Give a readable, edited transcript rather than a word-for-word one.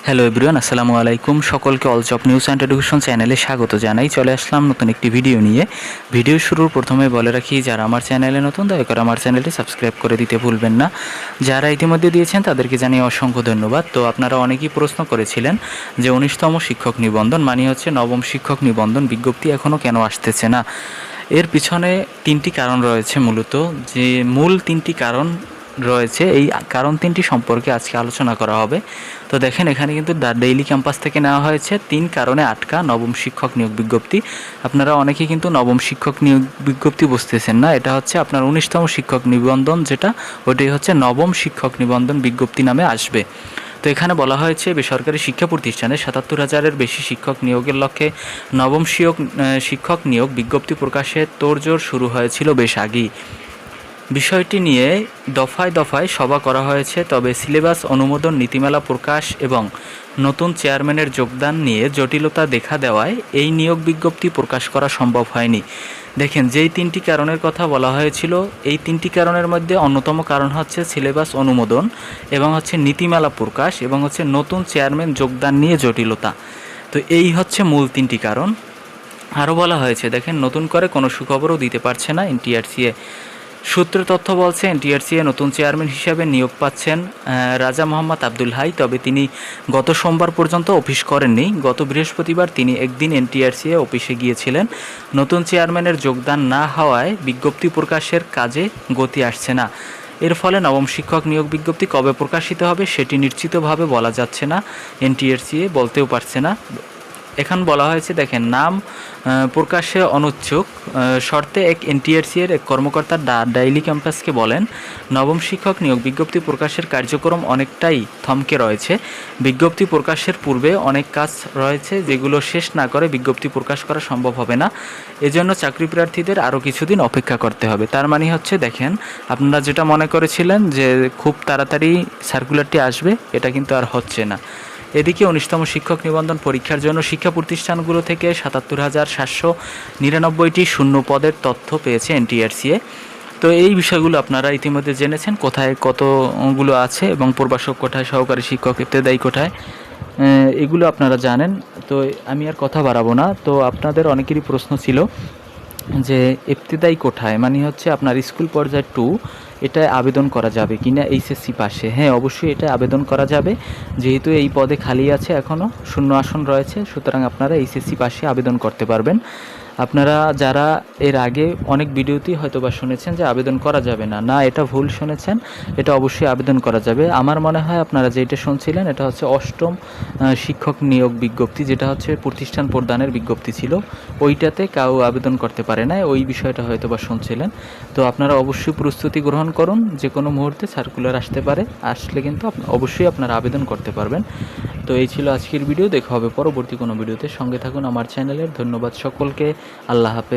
Hello everyone, আসসালামু আলাইকুম। সকলকে all job news and education চ্যানেলে স্বাগত জানাই। চলে আসলাম নতুন একটি ভিডিও নিয়ে। ভিডিও শুরুর প্রথমে বলে রাখি, যারা আমার চ্যানেলে নতুন দয়া করে আমার চ্যানেলটি সাবস্ক্রাইব করে দিতে ভুলবেন না। যারা ইতিমধ্যে দিয়েছেন তাদেরকে জানিয়ে অসংখ্য ধন্যবাদ। তো আপনারা অনেকেই প্রশ্ন করেছিলেন যে 19তম শিক্ষক নিবন্ধন মানে হচ্ছে নবম শিক্ষক নিবন্ধন বিজ্ঞপ্তি এখনও কেন আসতেছে না। এর পিছনে তিনটি কারণ রয়েছে। মূলত যে মূল তিনটি কারণ রয়েছে, এই কারণ তিনটি সম্পর্কে আজকে আলোচনা করা হবে। তো দেখেন, এখানে কিন্তু দ্য ডেইলি ক্যাম্পাস থেকে নেওয়া হয়েছে 3 কারণে আটকা নবম শিক্ষক নিয়োগ বিজ্ঞপ্তি। আপনারা অনেকেই কিন্তু নবম শিক্ষক নিয়োগ বিজ্ঞপ্তি বুঝতেছেন না। এটা হচ্ছে আপনার 19তম শিক্ষক নিবন্ধন, যেটা ওইটাই হচ্ছে নবম শিক্ষক নিবন্ধন বিজ্ঞপ্তি নামে আসবে। তো এখানে বলা হয়েছে, বেসরকারি শিক্ষা প্রতিষ্ঠানে 77,000-এর বেশি শিক্ষক নিয়োগের লক্ষ্যে নবম শিক্ষক নিয়োগ বিজ্ঞপ্তি প্রকাশে তোড়জোড় শুরু হয়েছিল বেশ আগেই। বিষয়টি নিয়ে দফায় দফায় সভা করা হয়েছে, তবে সিলেবাস অনুমোদন, নীতিমালা প্রকাশ এবং নতুন চেয়ারম্যানের যোগদান নিয়ে জটিলতা দেখা দেওয়ায় এই নিয়োগ বিজ্ঞপ্তি প্রকাশ করা সম্ভব হয়নি। দেখেন, যেই তিনটি কারণের কথা বলা হয়েছিল, এই তিনটি কারণের মধ্যে অন্যতম কারণ হচ্ছে সিলেবাস অনুমোদন এবং হচ্ছে নীতিমালা প্রকাশ এবং হচ্ছে নতুন চেয়ারম্যান যোগদান নিয়ে জটিলতা। তো এই হচ্ছে মূল তিনটি কারণ। আরও বলা হয়েছে, দেখেন, নতুন করে কোনো সুখবরও দিতে পারছে না এনটিআরসিএ। সূত্র তথ্য বলছে, এনটিআরসিএ নতুন চেয়ারম্যান হিসাবে নিয়োগ পাচ্ছেন রাজা মোহাম্মদ আব্দুল হাই। তবে তিনি গত সোমবার পর্যন্ত অফিস করেননি। গত বৃহস্পতিবার তিনি একদিন এনটিআরসিএ অফিসে গিয়েছিলেন। নতুন চেয়ারম্যানের যোগদান না হওয়ায় বিজ্ঞপ্তি প্রকাশের কাজে গতি আসছে না। এর ফলে নবম শিক্ষক নিয়োগ বিজ্ঞপ্তি কবে প্রকাশিত হবে সেটি নিশ্চিতভাবে বলা যাচ্ছে না। এনটিআরসিএ বলতেও পারছে না। এখন বলা হয়েছে, দেখেন, নাম প্রকাশে অনুচ্ছুক শর্তে এক এনটিআরসি-এর এক কর্মকর্তা ডেইলি ক্যাম্পাসকে বলেন, নবম শিক্ষক নিয়োগ বিজ্ঞপ্তি প্রকাশের কার্যক্রম অনেকটাই থমকে রয়েছে। বিজ্ঞপ্তি প্রকাশের পূর্বে অনেক কাজ রয়েছে, যেগুলো শেষ না করে বিজ্ঞপ্তি প্রকাশ করা সম্ভব হবে না। এজন্য চাকরি প্রার্থীদের আরও কিছুদিন অপেক্ষা করতে হবে। তার মানে হচ্ছে, দেখেন, আপনারা যেটা মনে করেছিলেন যে খুব তাড়াতাড়ি সার্কুলারটি আসবে, এটা কিন্তু আর হচ্ছে না। এদিকে 19তম শিক্ষক নিবন্ধন পরীক্ষার জন্য শিক্ষা প্রতিষ্ঠানগুলো থেকে 77,799টি শূন্য পদের তথ্য পেয়েছে এনটিআরসিএ। তো এই বিষয়গুলো আপনারা ইতিমধ্যে জেনেছেন, কোথায় কতগুলো আছে এবং প্রভাষক কোঠায়, সহকারী শিক্ষক, ইবতেদায়ী কোঠায়, এগুলো আপনারা জানেন। তো আমি আর কথা বাড়াবো না। তো আপনাদের অনেকেরই প্রশ্ন ছিল যে ইবতেদায়ী কোঠায় মানে হচ্ছে আপনার স্কুল পর্যায়ে 2, এটায় আবেদন করা যাবে কি না এইচএসসি পাশে? হ্যাঁ, অবশ্যই এটা আবেদন করা যাবে, যেহেতু এই পদে খালি আছে, এখনও শূন্য আসন রয়েছে। সুতরাং আপনারা এইচএসসি পাশে আবেদন করতে পারবেন। আপনারা যারা এর আগে অনেক ভিডিওতেই হয়তো বা শুনেছেন যে আবেদন করা যাবে না, না, এটা ভুল শুনেছেন। এটা অবশ্যই আবেদন করা যাবে। আমার মনে হয় আপনারা যেটা শুনছিলেন এটা হচ্ছে 8ম শিক্ষক নিয়োগ বিজ্ঞপ্তি, যেটা হচ্ছে প্রতিষ্ঠান প্রদানের বিজ্ঞপ্তি ছিল, ওইটাতে কেউ আবেদন করতে পারে না, ওই বিষয়টা হয়তো বা শুনছিলেন। তো আপনারা অবশ্যই প্রস্তুতি গ্রহণ করুন, যে কোনো মুহূর্তে সার্কুলার আসতে পারে। আসলে কিন্তু অবশ্যই আপনারা আবেদন করতে পারবেন। তো এই ছিল আজকের ভিডিও। দেখা হবে পরবর্তী কোনো ভিডিওতে। সঙ্গে থাকুন আমার চ্যানেলের। ধন্যবাদ সকলকে। আল্লাহ হাফেজ।